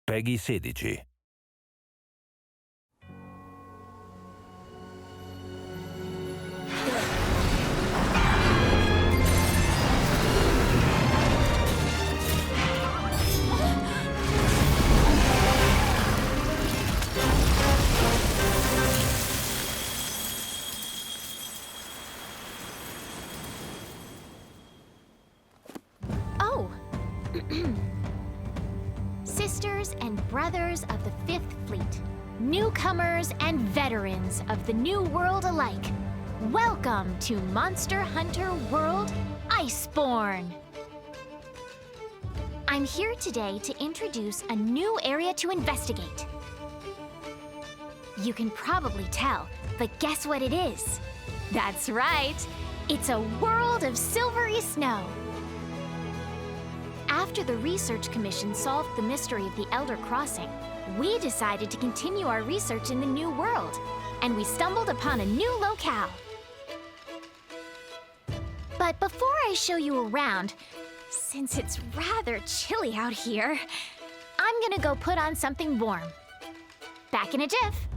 Peggy 16. Sisters and brothers of the Fifth Fleet, newcomers and veterans of the New World alike, welcome to Monster Hunter World Iceborne! I'm here today to introduce a new area to investigate. You can probably tell, but guess what it is? That's right, it's a world of silvery snow. After the Research Commission solved the mystery of the Elder Crossing, we decided to continue our research in the New World, and we stumbled upon a new locale. But before I show you around, since it's rather chilly out here, I'm gonna go put on something warm. Back in a jiff.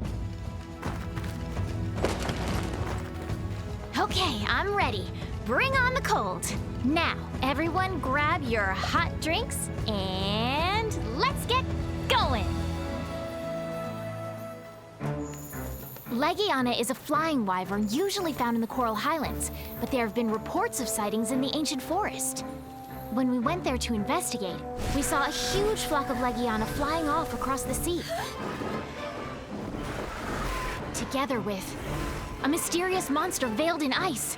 Okay, I'm ready. Bring on the cold. Now, everyone grab your hot drinks and let's get going! Legiana is a flying wyvern usually found in the Coral Highlands, but there have been reports of sightings in the ancient forest. When we went there to investigate, we saw a huge flock of Legiana flying off across the sea. Together with a mysterious monster veiled in ice.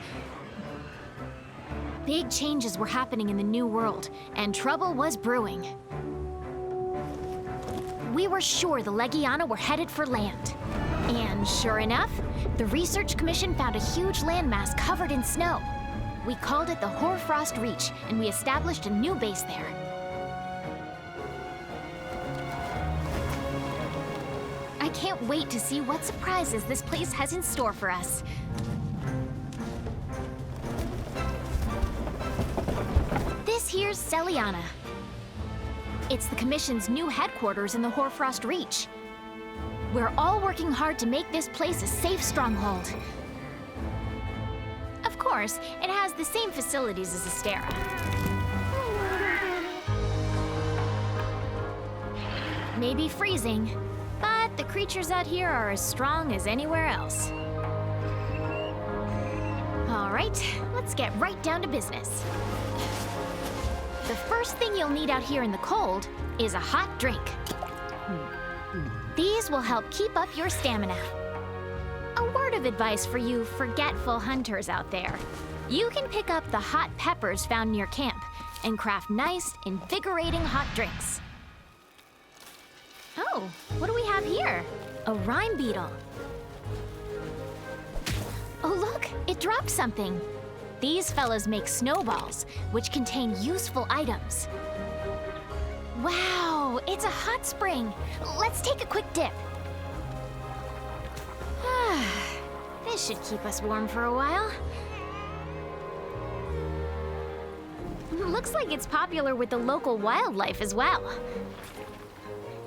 Big changes were happening in the New World, and trouble was brewing. We were sure the Legiana were headed for land. And sure enough, the Research Commission found a huge landmass covered in snow. We called it the Hoarfrost Reach, and we established a new base there. I can't wait to see what surprises this place has in store for us. This here's Celiana. It's the Commission's new headquarters in the Hoarfrost Reach. We're all working hard to make this place a safe stronghold. Of course, it has the same facilities as Astera. Maybe freezing, but the creatures out here are as strong as anywhere else. All right, let's get right down to business. The first thing you'll need out here in the cold is a hot drink. These will help keep up your stamina. A word of advice for you forgetful hunters out there. You can pick up the hot peppers found near camp and craft nice, invigorating hot drinks. Oh, what do we have here? A rime beetle. Oh look, it dropped something. These fellas make snowballs, which contain useful items. Wow, it's a hot spring. Let's take a quick dip. This should keep us warm for a while. Looks like it's popular with the local wildlife as well.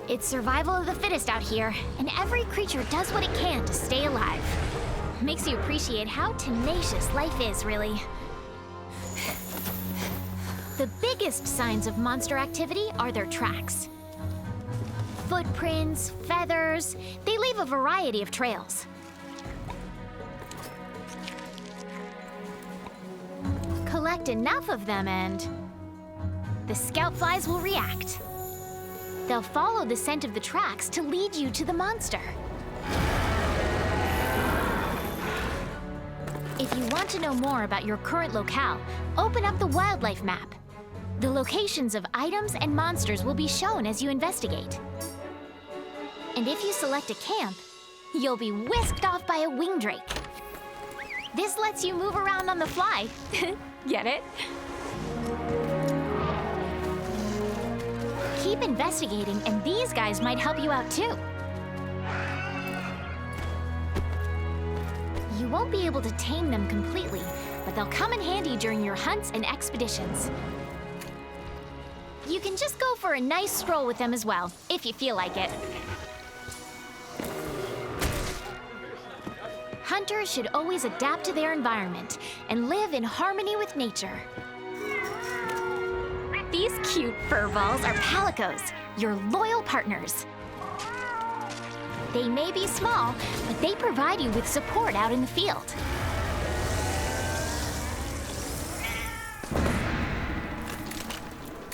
It's survival of the fittest out here, and every creature does what it can to stay alive. Makes you appreciate how tenacious life is, really. The biggest signs of monster activity are their tracks. Footprints, feathers, they leave a variety of trails. Collect enough of them and the scout flies will react. They'll follow the scent of the tracks to lead you to the monster. If you want to know more about your current locale, open up the wildlife map. The locations of items and monsters will be shown as you investigate. And if you select a camp, you'll be whisked off by a wing drake. This lets you move around on the fly. Get it? Keep investigating, and these guys might help you out too. You won't be able to tame them completely, but they'll come in handy during your hunts and expeditions. You can just go for a nice stroll with them as well, if you feel like it. Hunters should always adapt to their environment and live in harmony with nature. These cute fur balls are palicos, your loyal partners. They may be small, but they provide you with support out in the field.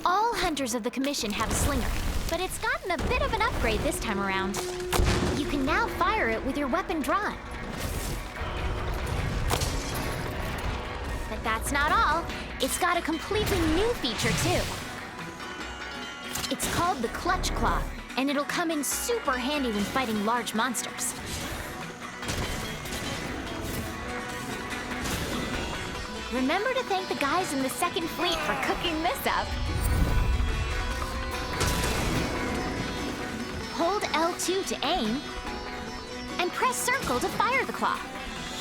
All hunters of the Commission have a slinger, but it's gotten a bit of an upgrade this time around. You can now fire it with your weapon drawn. But that's not all. It's got a completely new feature, too. It's called the Clutch Claw, and it'll come in super handy when fighting large monsters. Remember to thank the guys in the Second Fleet for cooking this up. Hold L2 to aim, and press circle to fire the claw.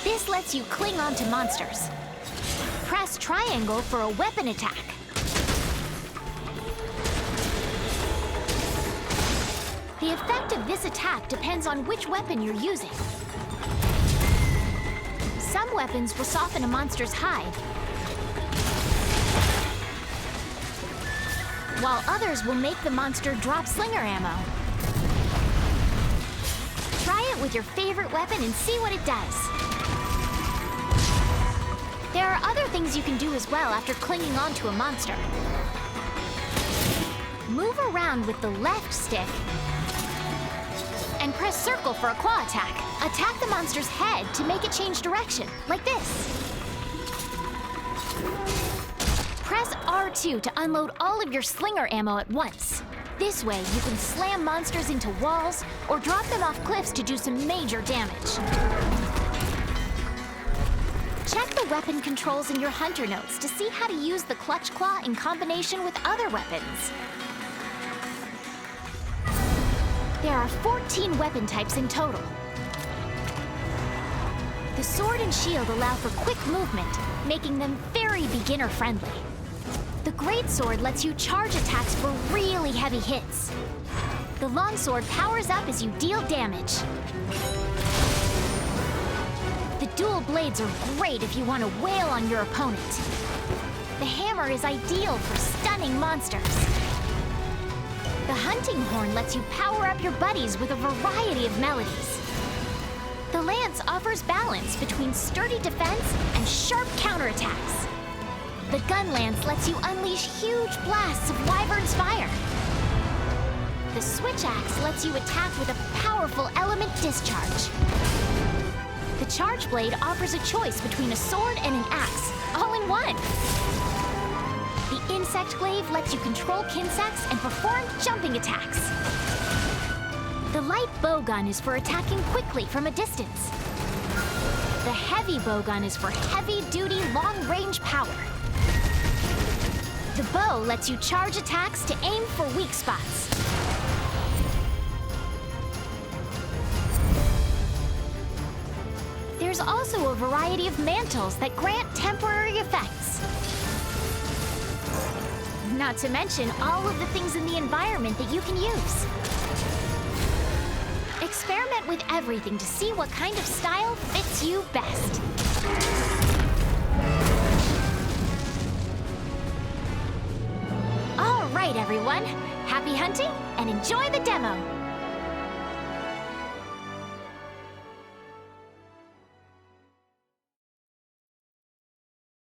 This lets you cling onto monsters. Press triangle for a weapon attack. The effect of this attack depends on which weapon you're using. Some weapons will soften a monster's hide, while others will make the monster drop slinger ammo. Try it with your favorite weapon and see what it does. There are other things you can do as well after clinging onto a monster. Move around with the left stick and press circle for a claw attack. Attack the monster's head to make it change direction, like this. Press R2 to unload all of your slinger ammo at once. This way, you can slam monsters into walls or drop them off cliffs to do some major damage. Check the weapon controls in your hunter notes to see how to use the Clutch Claw in combination with other weapons. There are 14 weapon types in total. The sword and shield allow for quick movement, making them very beginner-friendly. The greatsword lets you charge attacks for really heavy hits. The longsword powers up as you deal damage. The dual blades are great if you want to wail on your opponent. The hammer is ideal for stunning monsters. The hunting horn lets you power up your buddies with a variety of melodies. The lance offers balance between sturdy defense and sharp counterattacks. The gun lance lets you unleash huge blasts of wyvern's fire. The switch axe lets you attack with a powerful element discharge. The charge blade offers a choice between a sword and an axe, all in one. The insect glaive lets you control kinsects and perform jumping attacks. The light bowgun is for attacking quickly from a distance. The heavy bowgun is for heavy-duty, long-range power. The bow lets you charge attacks to aim for weak spots. There's also a variety of mantles that grant temporary effects. Not to mention all of the things in the environment that you can use. Experiment with everything to see what kind of style fits you best. All right, everyone. Happy hunting and enjoy the demo.